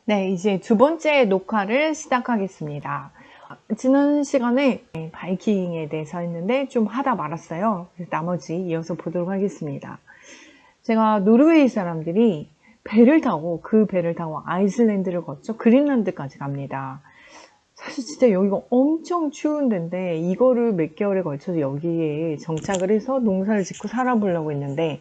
네, 이제 두 번째 녹화를 시작하겠습니다. 지난 시간에 바이킹에 대해서 했는데 좀 하다 말았어요. 그래서 나머지 이어서 보도록 하겠습니다. 제가 노르웨이 사람들이 그 배를 타고 아이슬란드를 거쳐 그린란드까지 갑니다. 사실 진짜 여기가 엄청 추운 데인데 이거를 몇 개월에 걸쳐서 여기에 정착을 해서 농사를 짓고 살아보려고 했는데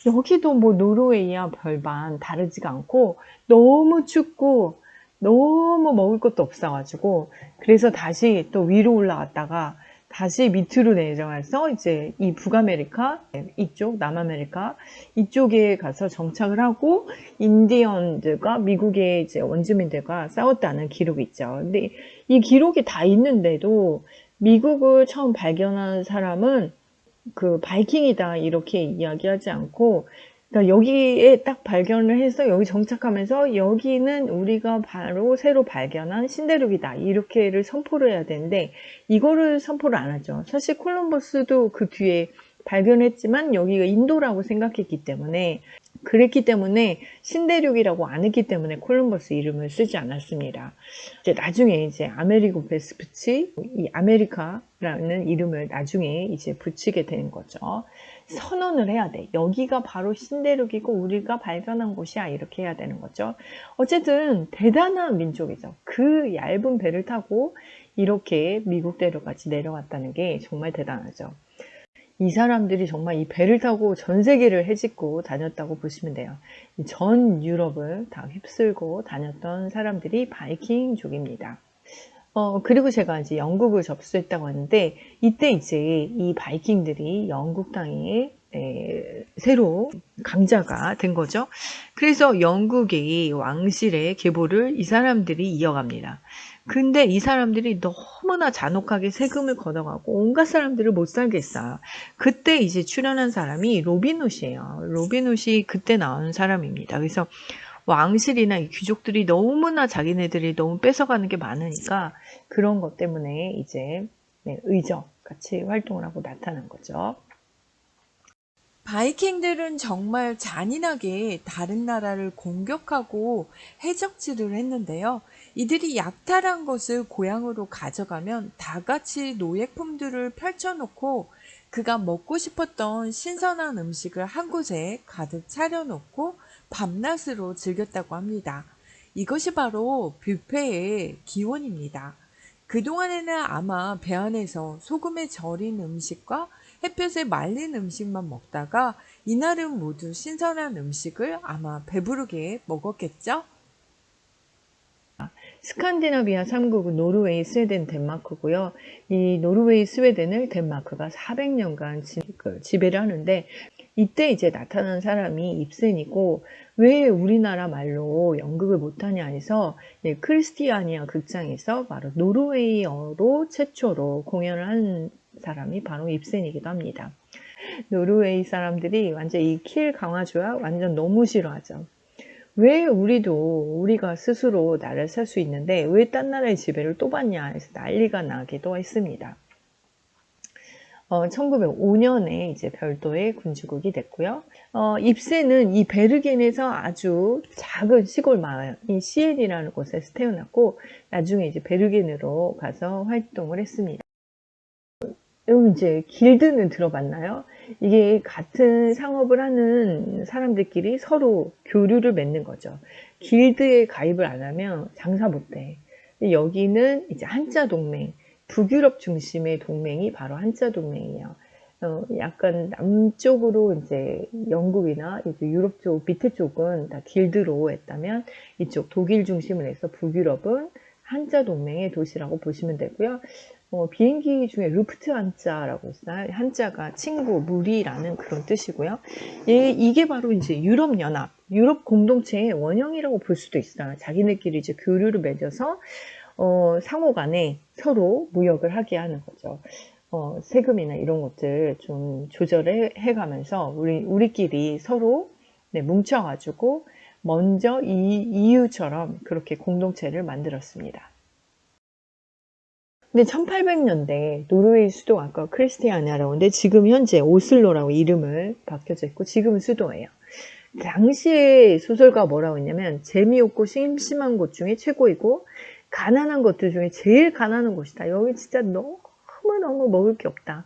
여기도 뭐 노르웨이야 별반 다르지가 않고 너무 춥고 너무 먹을 것도 없어가지고 그래서 다시 또 위로 올라갔다가 다시 밑으로 내려가서 이제 이 북아메리카 이쪽 남아메리카 이쪽에 가서 정착을 하고 인디언들과 미국의 이제 원주민들과 싸웠다는 기록이 있죠. 근데 이 기록이 다 있는데도 미국을 처음 발견한 사람은 그 바이킹이다 이렇게 이야기하지 않고 그러니까 여기에 딱 발견을 해서 여기 정착하면서 여기는 우리가 바로 새로 발견한 신대륙이다 이렇게를 선포를 해야 되는데 이거를 선포를 안 하죠. 사실 콜럼버스도 그 뒤에 발견했지만 여기가 인도라고 생각했기 때문에 그랬기 때문에 신대륙이라고 안 했기 때문에 콜럼버스 이름을 쓰지 않았습니다. 이제 나중에 이제 아메리고 베스푸치, 이 아메리카라는 이름을 나중에 이제 붙이게 되는 거죠. 선언을 해야 돼. 여기가 바로 신대륙이고 우리가 발견한 곳이야. 이렇게 해야 되는 거죠. 어쨌든 대단한 민족이죠. 그 얇은 배를 타고 이렇게 미국 대륙까지 내려왔다는 게 정말 대단하죠. 이 사람들이 정말 이 배를 타고 전 세계를 헤집고 다녔다고 보시면 돼요. 전 유럽을 다 휩쓸고 다녔던 사람들이 바이킹족입니다. 그리고 제가 이제 영국을 접수했다고 하는데, 이때 이제 이 바이킹들이 영국 땅에 새로 강자가 된 거죠. 그래서 영국의 왕실의 계보를 이 사람들이 이어갑니다. 근데 이 사람들이 너무나 잔혹하게 세금을 걷어가고 온갖 사람들을 못 살게 했어요. 그때 이제 출연한 사람이 로빈훗이에요. 로빈훗이 그때 나온 사람입니다. 그래서 왕실이나 이 귀족들이 너무나 자기네들이 너무 뺏어가는 게 많으니까 그런 것 때문에 이제 의적 같이 활동을 하고 나타난 거죠. 바이킹들은 정말 잔인하게 다른 나라를 공격하고 해적질을 했는데요. 이들이 약탈한 것을 고향으로 가져가면 다 같이 노예품들을 펼쳐놓고 그가 먹고 싶었던 신선한 음식을 한 곳에 가득 차려놓고 밤낮으로 즐겼다고 합니다. 이것이 바로 뷔페의 기원입니다. 그동안에는 아마 배 안에서 소금에 절인 음식과 햇볕에 말린 음식만 먹다가 이날은 모두 신선한 음식을 아마 배부르게 먹었겠죠? 스칸디나비아 3국은 노르웨이, 스웨덴, 덴마크고요. 이 노르웨이, 스웨덴을 덴마크가 400년간 지배를 하는데 이때 이제 나타난 사람이 입센이고 왜 우리나라 말로 연극을 못하냐 해서 크리스티아니아 극장에서 바로 노르웨이어로 최초로 공연을 한 사람이 바로 입센이기도 합니다. 노르웨이 사람들이 완전 이 킬 강화조약 완전 너무 싫어하죠. 왜 우리가 스스로 나를 살 수 있는데 왜 딴 나라의 지배를 또 받냐 해서 난리가 나기도 했습니다. 1905년에 이제 별도의 군주국이 됐고요. 입세는 이 베르겐에서 아주 작은 시골 마을, 이 시엔이라는 곳에서 태어났고, 나중에 이제 베르겐으로 가서 활동을 했습니다. 여러분 이제 길드는 들어봤나요? 이게 같은 상업을 하는 사람들끼리 서로 교류를 맺는 거죠. 길드에 가입을 안 하면 장사 못해. 여기는 이제 한자 동맹, 북유럽 중심의 동맹이 바로 한자 동맹이에요. 약간 남쪽으로 이제 영국이나 이제 유럽 쪽 밑에 쪽은 다 길드로 했다면 이쪽 독일 중심을 해서 북유럽은 한자 동맹의 도시라고 보시면 되고요. 비행기 중에 루프트 한자라고 있어요. 한자가 친구, 무리라는 그런 뜻이고요. 이게 바로 이제 유럽연합, 유럽 공동체의 원형이라고 볼 수도 있어요. 자기네끼리 이제 교류를 맺어서 상호 간에 서로 무역을 하게 하는 거죠. 세금이나 이런 것들 좀 조절을 해가면서 우리끼리 서로 뭉쳐가지고 먼저 EU처럼 그렇게 공동체를 만들었습니다. 근데 1800년대 노르웨이 수도 아까 크리스티아나라고 하는데 지금 현재 오슬로라고 이름을 바뀌어져 있고 지금은 수도예요. 당시에 소설가가 뭐라고 했냐면 재미없고 심심한 것 중에 최고이고 가난한 것들 중에 제일 가난한 곳이다. 여기 진짜 너무너무 먹을 게 없다.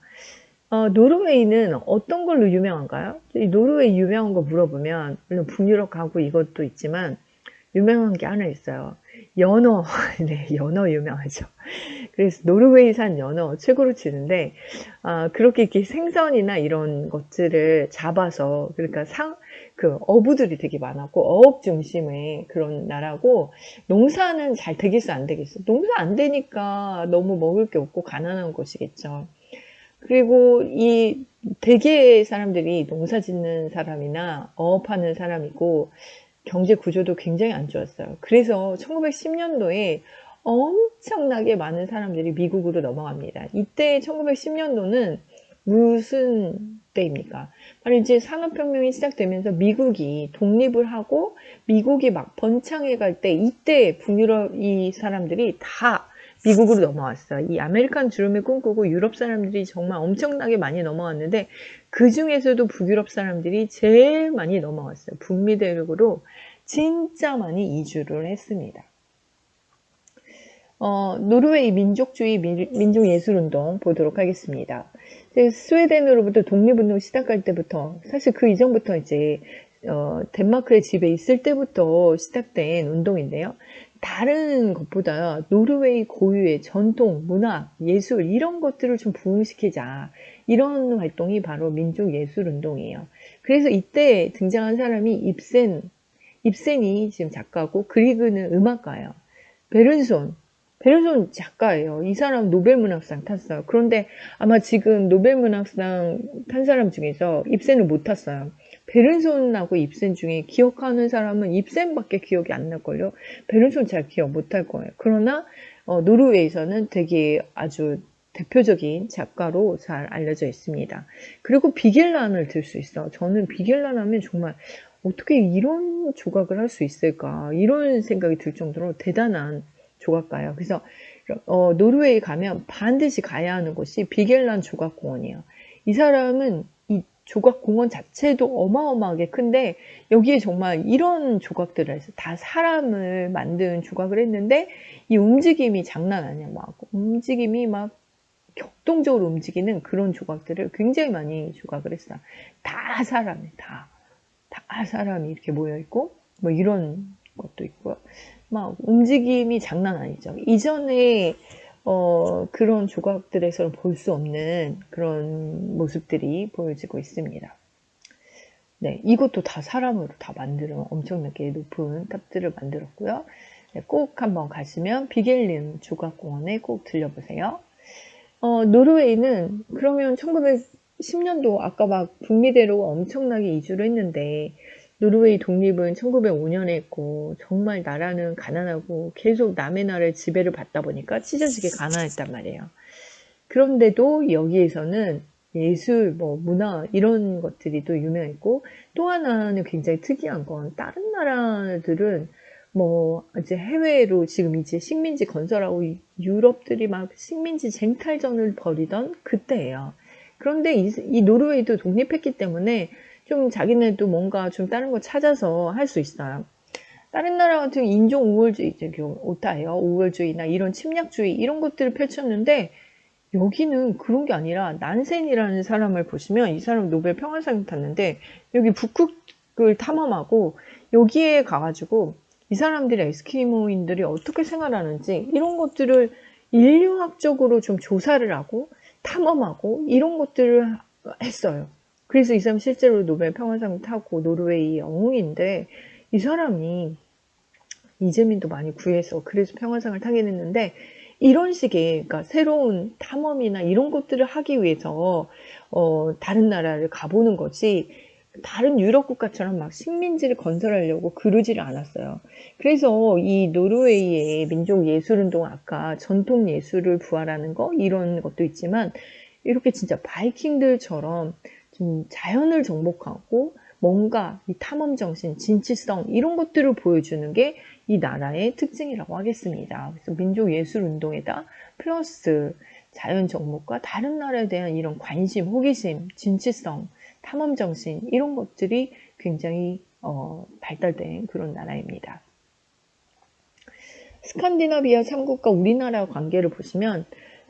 노르웨이는 어떤 걸로 유명한가요? 이 노르웨이 유명한 거 물어보면 물론 북유럽 가고 이것도 있지만 유명한 게 하나 있어요. 연어. 네, 연어 유명하죠. 그래서 노르웨이산 연어 최고로 치는데 그렇게 이렇게 생선이나 이런 것들을 잡아서 그러니까 그 어부들이 되게 많았고 어업 중심의 그런 나라고 농사는 잘 되겠어 안 되겠어? 농사 안 되니까 너무 먹을 게 없고 가난한 곳이겠죠. 그리고 이 대개 사람들이 농사 짓는 사람이나 어업하는 사람이고 경제 구조도 굉장히 안 좋았어요. 그래서 1910년도에 엄청나게 많은 사람들이 미국으로 넘어갑니다. 이때 1910년도는 무슨 때입니까? 바로 이제 산업혁명이 시작되면서 미국이 독립을 하고 미국이 막 번창해 갈 때 이때 북유럽 이 사람들이 다 미국으로 넘어왔어요. 이 아메리칸 드림을 꿈꾸고 유럽 사람들이 정말 엄청나게 많이 넘어왔는데 그 중에서도 북유럽 사람들이 제일 많이 넘어왔어요. 북미 대륙으로 진짜 많이 이주를 했습니다. 노르웨이 민족주의 민족예술운동 보도록 하겠습니다. 스웨덴으로부터 독립운동 시작할 때부터 사실 그 이전부터 이제 덴마크의 집에 있을 때부터 시작된 운동인데요. 다른 것보다 노르웨이 고유의 전통, 문화, 예술 이런 것들을 좀 부흥시키자 이런 활동이 바로 민족예술운동이에요. 그래서 이때 등장한 사람이 입센이 지금 작가고 그리그는 음악가예요. 베른손 작가예요. 이 사람 노벨문학상 탔어요. 그런데 아마 지금 노벨문학상 탄 사람 중에서 입센을 못 탔어요. 베른손하고 입센 중에 기억하는 사람은 입센밖에 기억이 안 날걸요. 베른손 잘 기억 못 할 거예요. 그러나 노르웨이에서는 되게 아주 대표적인 작가로 잘 알려져 있습니다. 그리고 비겔란을 들 수 있어. 저는 비겔란 하면 정말 어떻게 이런 조각을 할 수 있을까 이런 생각이 들 정도로 대단한 조각가예요. 그래서 노르웨이 가면 반드시 가야 하는 곳이 비겔란 조각공원이에요. 이 사람은 이 조각공원 자체도 어마어마하게 큰데 여기에 정말 이런 조각들을 해서 다 사람을 만든 조각을 했는데 이 움직임이 장난 아니야. 막 움직임이 막 격동적으로 움직이는 그런 조각들을 굉장히 많이 조각을 했어요. 다 사람이 다 사람이 이렇게 모여있고, 뭐 이런 것도 있고요. 막 움직임이 장난 아니죠. 이전에, 그런 조각들에서는 볼 수 없는 그런 모습들이 보여지고 있습니다. 네, 이것도 다 사람으로 다 만들어 엄청나게 높은 탑들을 만들었고요. 네, 꼭 한번 가시면 비겔린 조각공원에 꼭 들려보세요. 노르웨이는 그러면 1910년도 아까 막 북미대로 엄청나게 이주를 했는데 노르웨이 독립은 1905년에 했고 정말 나라는 가난하고 계속 남의 나라의 지배를 받다 보니까 찢어지게 가난했단 말이에요. 그런데도 여기에서는 예술, 뭐 문화 이런 것들이 또 유명했고 또 하나는 굉장히 특이한 건 다른 나라들은 뭐 이제 해외로 지금 이제 식민지 건설하고 유럽들이 막 식민지 쟁탈전을 벌이던 그때예요. 그런데 이 노르웨이도 독립했기 때문에 좀 자기네도 뭔가 좀 다른 거 찾아서 할 수 있어요. 다른 나라 같은 인종 우월주의, 오타예요. 우월주의나 이런 침략주의 이런 것들을 펼쳤는데 여기는 그런 게 아니라 난센이라는 사람을 보시면 이 사람 노벨 평화상 탔는데 여기 북극을 탐험하고 여기에 가가지고 이 사람들이 에스키모인들이 어떻게 생활하는지 이런 것들을 인류학적으로 좀 조사를 하고 탐험하고 이런 것들을 했어요. 그래서 이 사람 실제로 노벨 평화상 타고 노르웨이 영웅인데 이 사람이 이재민도 많이 구해서 그래서 평화상을 타긴 했는데 이런 식의 그러니까 새로운 탐험이나 이런 것들을 하기 위해서 다른 나라를 가보는 거지 다른 유럽 국가처럼 막 식민지를 건설하려고 그러지를 않았어요. 그래서 이 노르웨이의 민족 예술운동 아까 전통 예술을 부활하는 거 이런 것도 있지만 이렇게 진짜 바이킹들처럼 좀 자연을 정복하고 뭔가 이 탐험 정신, 진취성 이런 것들을 보여주는 게 이 나라의 특징이라고 하겠습니다. 그래서 민족 예술 운동에다 플러스 자연 정복과 다른 나라에 대한 이런 관심, 호기심, 진취성, 탐험 정신 이런 것들이 굉장히 발달된 그런 나라입니다. 스칸디나비아 3국과 우리나라 관계를 보시면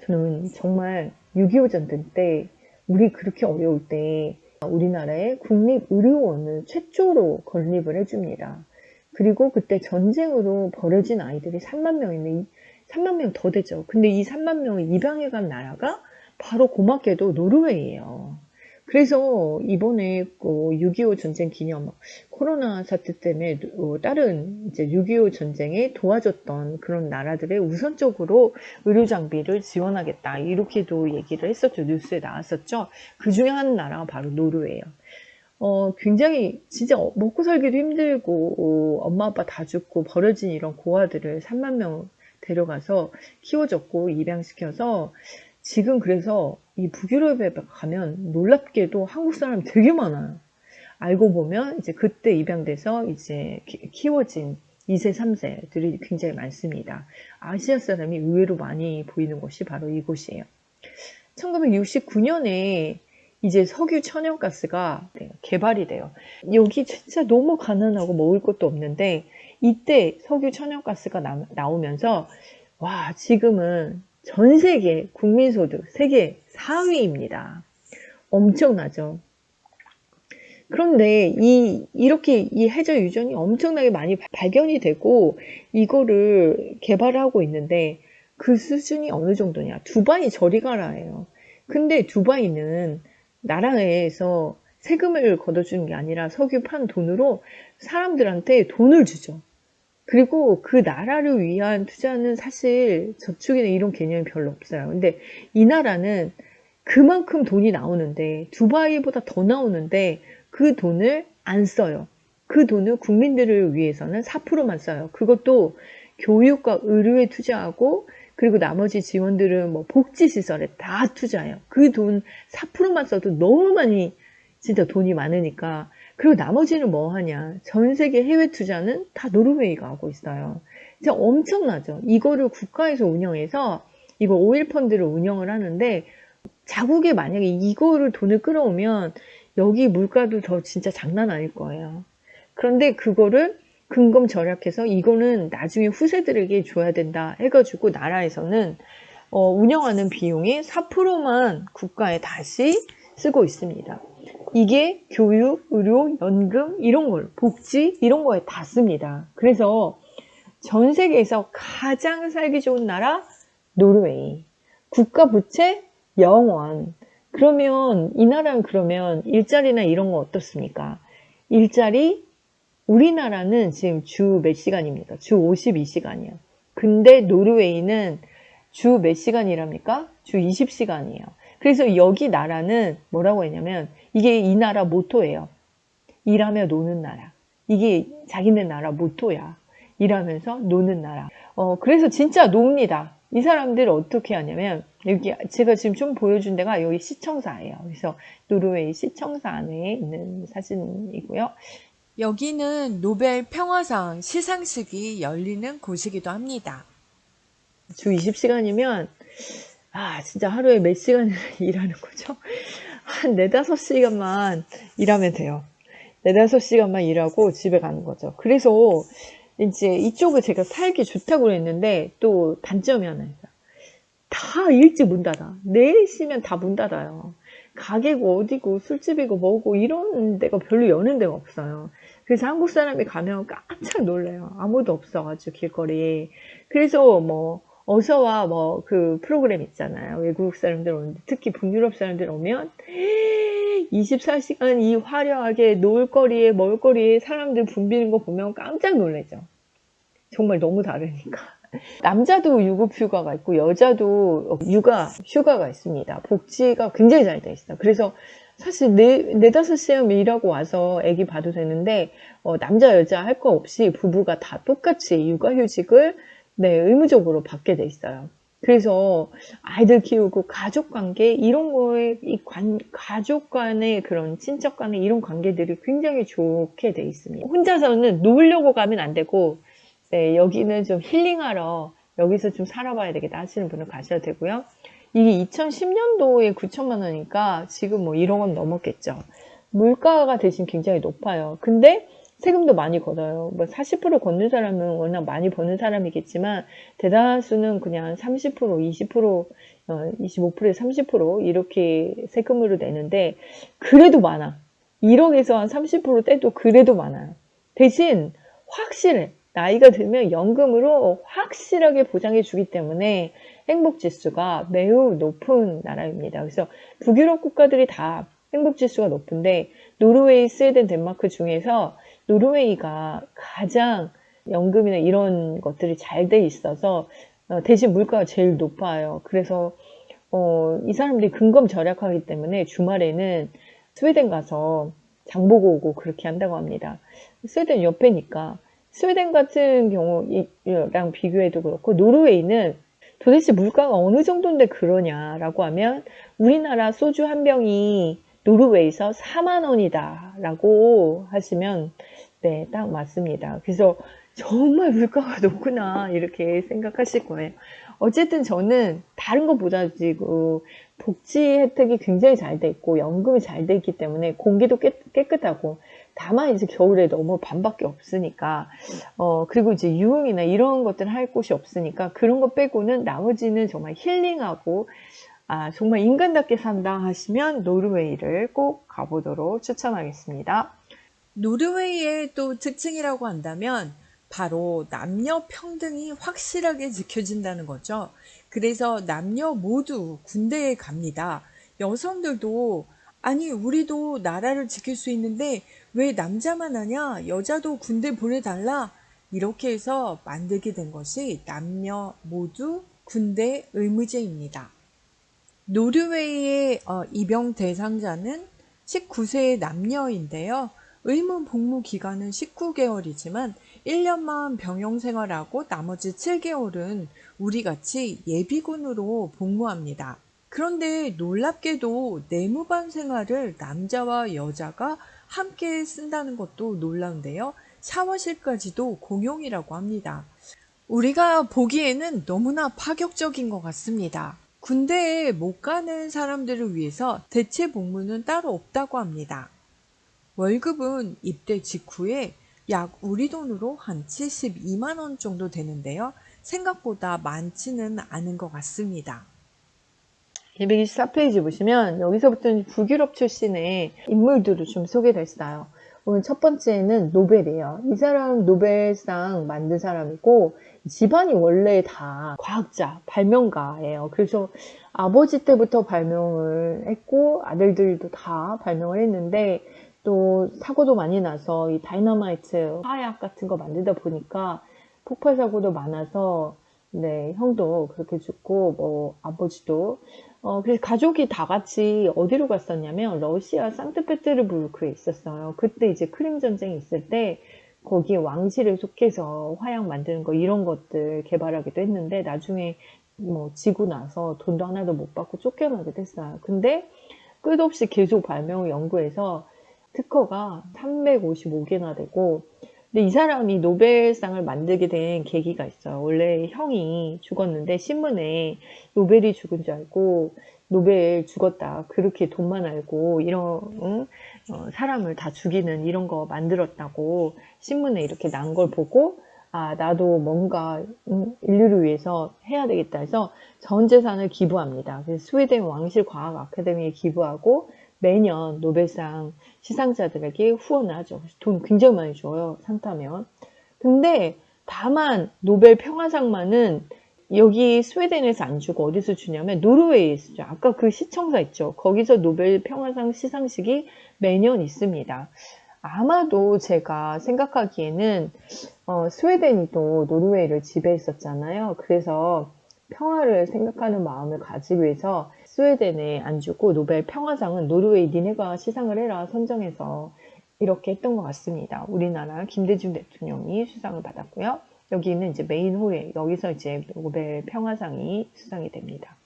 저는 정말 6.25 전쟁 때 우리 그렇게 어려울 때 우리나라에 국립의료원을 최초로 건립을 해줍니다. 그리고 그때 전쟁으로 버려진 아이들이 3만 명인데 3만 명 더 되죠. 근데 이 3만 명을 입양해 간 나라가 바로 고맙게도 노르웨이예요. 그래서 이번에 6.25 전쟁 기념 코로나 사태 때문에 다른 이제 6.25 전쟁에 도와줬던 그런 나라들의 우선적으로 의료 장비를 지원하겠다 이렇게도 얘기를 했었죠. 뉴스에 나왔었죠. 그 중에 한 나라가 바로 노르웨이예요. 굉장히 진짜 먹고 살기도 힘들고 엄마 아빠 다 죽고 버려진 이런 고아들을 3만 명 데려가서 키워줬고 입양시켜서 지금 그래서 이 북유럽에 가면 놀랍게도 한국 사람이 되게 많아요. 알고 보면 이제 그때 입양돼서 이제 키워진 2세, 3세들이 굉장히 많습니다. 아시아 사람이 의외로 많이 보이는 곳이 바로 이곳이에요. 1969년에 이제 석유 천연가스가 개발이 돼요. 여기 진짜 너무 가난하고 먹을 것도 없는데 이때 석유 천연가스가 나오면서 와 지금은 전 세계 국민소득 세계 4위입니다. 엄청나죠. 그런데 이렇게 이 해저 유전이 엄청나게 많이 발견이 되고 이거를 개발하고 있는데 그 수준이 어느 정도냐. 두바이 저리 가라예요. 근데 두바이는 나라에서 세금을 걷어주는 게 아니라 석유 판 돈으로 사람들한테 돈을 주죠. 그리고 그 나라를 위한 투자는 사실 저축이나 이런 개념이 별로 없어요. 근데 이 나라는 그만큼 돈이 나오는데 두바이보다 더 나오는데 그 돈을 안 써요. 그 돈을 국민들을 위해서는 4%만 써요. 그것도 교육과 의료에 투자하고 그리고 나머지 지원들은 뭐 복지시설에 다 투자해요. 그 돈 4%만 써도 너무 많이 진짜 돈이 많으니까. 그리고 나머지는 뭐 하냐. 전 세계 해외 투자는 다 노르웨이가 하고 있어요. 진짜 엄청나죠. 이거를 국가에서 운영해서 이거 오일 펀드를 운영을 하는데 자국에 만약에 이거를 돈을 끌어오면 여기 물가도 더 진짜 장난 아닐 거예요. 그런데 그거를 근검 절약해서 이거는 나중에 후세들에게 줘야 된다 해가지고 나라에서는 운영하는 비용의 4%만 국가에 다시 쓰고 있습니다. 이게 교육, 의료, 연금 이런 걸 복지 이런 거에 다 씁니다. 그래서 전 세계에서 가장 살기 좋은 나라 노르웨이. 국가 부채 0원. 그러면 이 나라는 그러면 일자리나 이런 거 어떻습니까? 일자리 우리나라는 지금 주 몇 시간입니까? 주 52시간이요. 근데 노르웨이는 주 몇 시간이랍니까? 주 20시간이에요. 그래서 여기 나라는 뭐라고 했냐면 이게 이 나라 모토예요. 일하며 노는 나라. 이게 자기네 나라 모토야. 일하면서 노는 나라. 그래서 진짜 놉니다. 이 사람들 어떻게 하냐면 여기 제가 지금 좀 보여준 데가 여기 시청사예요. 그래서 노르웨이 시청사 안에 있는 사진이고요. 여기는 노벨 평화상 시상식이 열리는 곳이기도 합니다. 주 20시간이면 진짜 하루에 몇 시간을 일하는 거죠? 한 4, 5시간만 일하면 돼요. 4, 5시간만 일하고 집에 가는 거죠. 그래서 이제 이쪽을 제가 살기 좋다고 했는데 또 단점이 하나 있어요. 다 일찍 문 닫아. 4시면 다 문 닫아요. 가게고 어디고 술집이고 뭐고 이런 데가 별로 여는 데가 없어요. 그래서 한국 사람이 가면 깜짝 놀래요. 아무도 없어가지고 길거리에. 그래서 뭐 어서와 뭐 그 프로그램 있잖아요. 외국 사람들 오는데 특히 북유럽 사람들 오면 24시간 이 화려하게 놀거리에 멀거리에 사람들 붐비는 거 보면 깜짝 놀라죠. 정말 너무 다르니까. 남자도 유급휴가가 있고 여자도 휴가가 있습니다. 복지가 굉장히 잘 돼 있어요. 그래서 사실 4-5시간 일하고 와서 아기 봐도 되는데 남자 여자 할 거 없이 부부가 다 똑같이 육아휴직을 의무적으로 받게 돼 있어요. 그래서 아이들 키우고 가족관계 이런 거에 가족 간의 그런 친척 간의 이런 관계들이 굉장히 좋게 돼 있습니다. 혼자서는 놀려고 가면 안 되고 여기는 좀 힐링하러 여기서 좀 살아봐야 되겠다 하시는 분은 가셔야 되고요. 이게 2010년도에 9천만 원이니까 지금 뭐 1억 원 넘었겠죠. 물가가 대신 굉장히 높아요. 근데 세금도 많이 걷어요. 뭐 40% 걷는 사람은 워낙 많이 버는 사람이겠지만 대다수는 그냥 30%, 20%, 25%에 30% 이렇게 세금으로 내는데 그래도 많아. 1억에서 한 30% 떼도 그래도 많아요. 대신 확실해. 나이가 들면 연금으로 확실하게 보장해 주기 때문에 행복지수가 매우 높은 나라입니다. 그래서 북유럽 국가들이 다 행복지수가 높은데 노르웨이, 스웨덴, 덴마크 중에서 노르웨이가 가장 연금이나 이런 것들이 잘 돼 있어서 대신 물가가 제일 높아요. 그래서 이 사람들이 근검 절약하기 때문에 주말에는 스웨덴 가서 장 보고 오고 그렇게 한다고 합니다. 스웨덴 옆에니까. 스웨덴 같은 경우랑 비교해도 그렇고 노르웨이는 도대체 물가가 어느 정도인데 그러냐라고 하면 우리나라 소주 한 병이 노르웨이에서 4만 원이다 라고 하시면 네, 딱 맞습니다. 그래서 정말 물가가 높구나 이렇게 생각하실 거예요. 어쨌든 저는 다른 것보다 지금 복지 혜택이 굉장히 잘 돼 있고 연금이 잘 돼 있기 때문에 공기도 깨끗하고 다만 이제 겨울에 너무 밤밖에 없으니까 그리고 이제 유흥이나 이런 것들 할 곳이 없으니까 그런 거 빼고는 나머지는 정말 힐링하고 정말 인간답게 산다 하시면 노르웨이를 꼭 가보도록 추천하겠습니다. 노르웨이의 또 특징이라고 한다면 바로 남녀 평등이 확실하게 지켜진다는 거죠. 그래서 남녀 모두 군대에 갑니다. 여성들도 아니 우리도 나라를 지킬 수 있는데 왜 남자만 하냐? 여자도 군대 보내달라. 이렇게 해서 만들게 된 것이 남녀 모두 군대 의무제입니다. 노르웨이의 입영 대상자는 19세의 남녀인데요. 의무 복무 기간은 19개월이지만 1년만 병영 생활하고 나머지 7개월은 우리같이 예비군으로 복무합니다. 그런데 놀랍게도 내무반 생활을 남자와 여자가 함께 쓴다는 것도 놀라운데요. 샤워실까지도 공용이라고 합니다. 우리가 보기에는 너무나 파격적인 것 같습니다. 군대에 못 가는 사람들을 위해서 대체 복무는 따로 없다고 합니다. 월급은 입대 직후에 약 우리 돈으로 한 72만 원 정도 되는데요. 생각보다 많지는 않은 것 같습니다. 224페이지 보시면 여기서부터는 북유럽 출신의 인물들을 좀 소개를 했어요. 오늘 첫 번째는 노벨이에요. 이 사람 노벨상 만든 사람이고 집안이 원래 다 과학자, 발명가예요. 그래서 아버지 때부터 발명을 했고 아들들도 다 발명을 했는데 또 사고도 많이 나서 이 다이너마이트, 화약 같은 거 만들다 보니까 폭발 사고도 많아서 네, 형도 그렇게 죽고 뭐 아버지도 그래서 가족이 다 같이 어디로 갔었냐면 러시아 상트페테르부르크에 있었어요. 그때 이제 크림 전쟁이 있을 때 거기 왕실에 속해서 화약 만드는 거 이런 것들 개발하기도 했는데 나중에 뭐 지고 나서 돈도 하나도 못 받고 쫓겨나기도 했어요. 근데 끝없이 계속 발명을 연구해서 특허가 355개나 되고 근데 이 사람이 노벨상을 만들게 된 계기가 있어요. 원래 형이 죽었는데 신문에 노벨이 죽은 줄 알고 노벨 죽었다. 그렇게 돈만 알고 이런 사람을 다 죽이는 이런 거 만들었다고 신문에 이렇게 난 걸 보고 나도 뭔가 인류를 위해서 해야 되겠다 해서 전 재산을 기부합니다. 그래서 스웨덴 왕실 과학 아카데미에 기부하고 매년 노벨상 시상자들에게 후원을 하죠. 돈 굉장히 많이 줘요. 상 타면. 근데 다만 노벨 평화상만은 여기 스웨덴에서 안 주고 어디서 주냐면 노르웨이에서 주죠. 아까 그 시청사 있죠. 거기서 노벨 평화상 시상식이 매년 있습니다. 아마도 제가 생각하기에는 스웨덴이 또 노르웨이를 지배했었잖아요. 그래서 평화를 생각하는 마음을 가지기 위해서 스웨덴에 안 주고 노벨 평화상은 노르웨이 니네가 시상을 해라 선정해서 이렇게 했던 것 같습니다. 우리나라 김대중 대통령이 수상을 받았고요. 여기 있는 이제 메인 홀에 여기서 이제 노벨 평화상이 수상이 됩니다.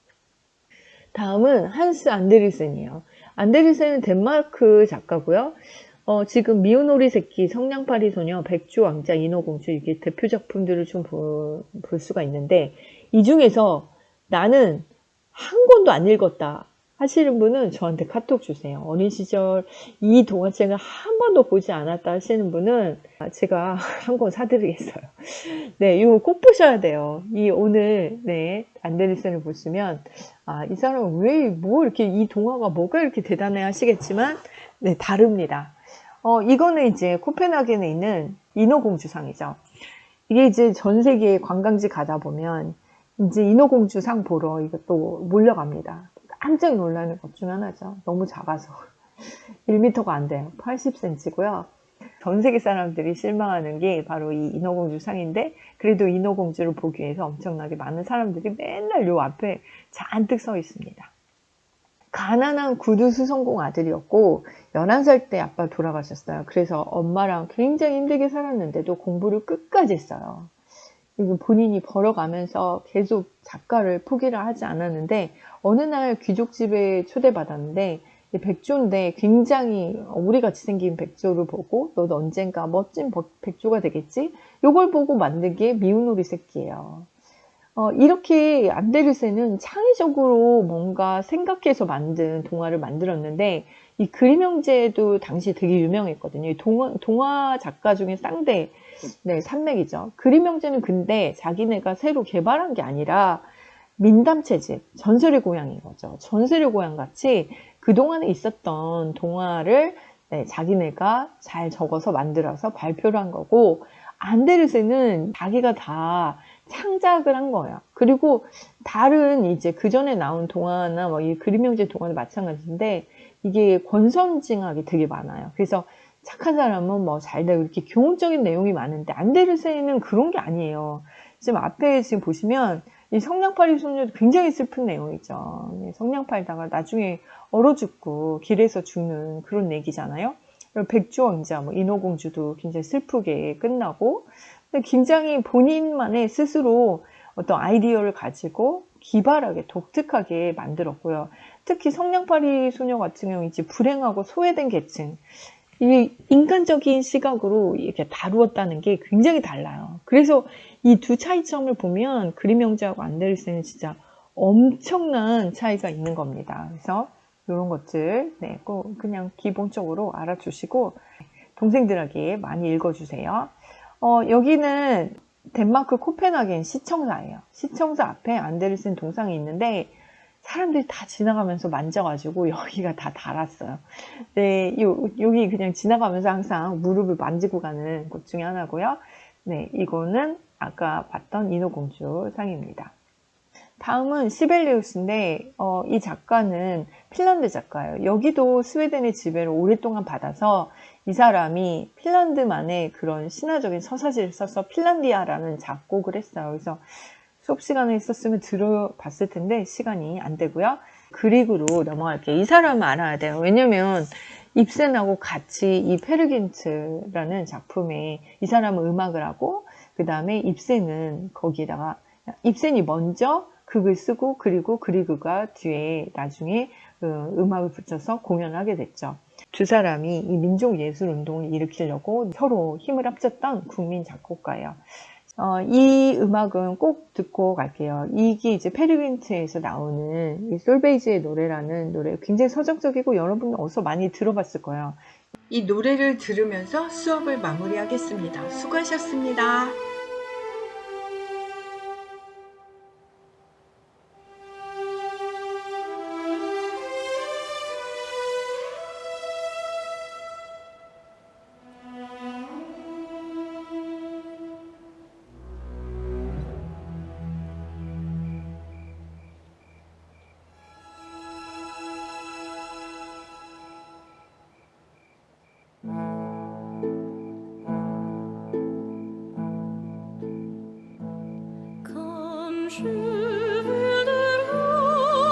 다음은 한스 안데르센이에요. 안데르센은 덴마크 작가고요. 지금 미운 오리 새끼, 성냥팔이 소녀, 백주 왕자, 인어공주 이게 대표 작품들을 좀 볼 수가 있는데 이 중에서 나는 한 권도 안 읽었다 하시는 분은 저한테 카톡 주세요. 어린 시절 이 동화책을 한 번도 보지 않았다 하시는 분은 제가 한 권 사드리겠어요. 네, 이거 꼭 보셔야 돼요. 이 오늘, 네, 안데르센을 보시면, 이 사람은 뭐 이렇게 이 동화가 뭐가 이렇게 대단해 하시겠지만, 네, 다릅니다. 이거는 이제 코펜하겐에 있는 인어공주상이죠. 이게 이제 전 세계 관광지 가다 보면, 이제 인어공주상 보러 이것도 몰려갑니다. 깜짝 놀라는 것 중 하나죠. 너무 작아서. 1m가 안 돼요. 80cm고요. 전 세계 사람들이 실망하는 게 바로 이 인어공주 상인데, 그래도 인어공주를 보기 위해서 엄청나게 많은 사람들이 맨날 요 앞에 잔뜩 서 있습니다. 가난한 구두 수성공 아들이었고 11살 때 아빠 돌아가셨어요. 그래서 엄마랑 굉장히 힘들게 살았는데도 공부를 끝까지 했어요. 이거 본인이 벌어가면서 계속 작가를 포기를 하지 않았는데 어느 날 귀족집에 초대받았는데 백조인데 굉장히 오리같이 생긴 백조를 보고 너도 언젠가 멋진 백조가 되겠지? 요걸 보고 만든 게 미운 오리 새끼예요. 이렇게 안데르센은 창의적으로 뭔가 생각해서 만든 동화를 만들었는데 이 그림 형제도 당시 되게 유명했거든요. 동화 작가 중에 쌍대, 네, 산맥이죠. 그림 형제는 근데 자기네가 새로 개발한 게 아니라 민담체집, 전설의 고향인 거죠. 전설의 고향 같이 그동안에 있었던 동화를 네, 자기네가 잘 적어서 만들어서 발표를 한 거고 안데르센은 자기가 다 창작을 한 거예요. 그리고 다른 이제 그 전에 나온 동화나 뭐 이 그림 형제 동화도 마찬가지인데 이게 권선징악이 되게 많아요. 그래서 착한 사람은 뭐 잘되고 이렇게 교훈적인 내용이 많은데 안데르센은 그런 게 아니에요. 지금 앞에 지금 보시면 이 성냥팔이 소녀도 굉장히 슬픈 내용이죠. 성냥 팔다가 나중에 얼어 죽고 길에서 죽는 그런 얘기잖아요. 백조 왕자, 뭐 인어공주도 굉장히 슬프게 끝나고 굉장히 본인만의 스스로 어떤 아이디어를 가지고 기발하게 독특하게 만들었고요. 특히 성냥팔이 소녀 같은 경우 이제 불행하고 소외된 계층, 이 인간적인 시각으로 이렇게 다루었다는 게 굉장히 달라요. 그래서 이 두 차이점을 보면 그림 형제하고 안데르센은 진짜 엄청난 차이가 있는 겁니다. 그래서 이런 것들 네, 꼭 그냥 기본적으로 알아주시고 동생들에게 많이 읽어주세요. 여기는 덴마크 코펜하겐 시청사예요. 시청사 앞에 안데르센 동상이 있는데 사람들이 다 지나가면서 만져가지고 여기가 다 닳았어요. 네, 여기 그냥 지나가면서 항상 무릎을 만지고 가는 곳 중에 하나고요. 네, 이거는 아까 봤던 인어공주 상입니다. 다음은 시벨리우스인데 이 작가는 핀란드 작가예요. 여기도 스웨덴의 지배를 오랫동안 받아서 이 사람이 핀란드만의 그런 신화적인 서사지를 써서 핀란디아라는 작곡을 했어요. 그래서 수업 시간에 있었으면 들어봤을 텐데 시간이 안 되고요. 그릭으로 넘어갈게요. 이 사람은 알아야 돼요. 왜냐면 입센하고 같이 이 페르긴트라는 작품에 이 사람은 음악을 하고 그 다음에 입센은 거기에다가 입센이 먼저 극을 쓰고 그리고 그리그가 뒤에 나중에 음악을 붙여서 공연을 하게 됐죠. 두 사람이 이 민족예술운동을 일으키려고 서로 힘을 합쳤던 국민 작곡가예요. 이 음악은 꼭 듣고 갈게요. 이게 이제 페르윈트에서 나오는 이 솔베이지의 노래라는 노래 굉장히 서정적이고 여러분 어디서 많이 들어봤을 거예요. 이 노래를 들으면서 수업을 마무리하겠습니다. 수고하셨습니다. Quand je veux de l'amour,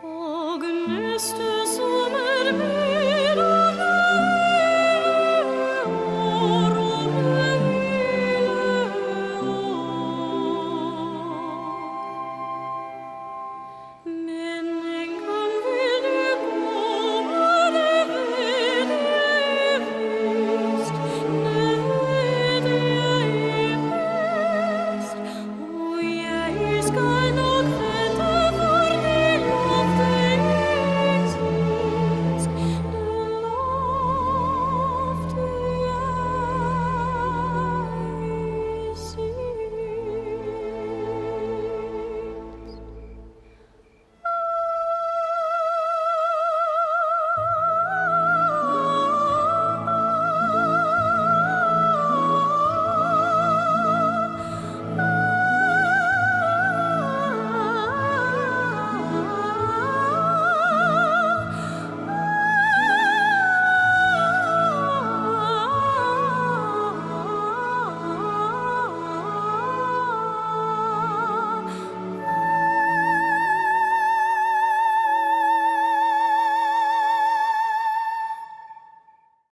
Agnes, Sommer,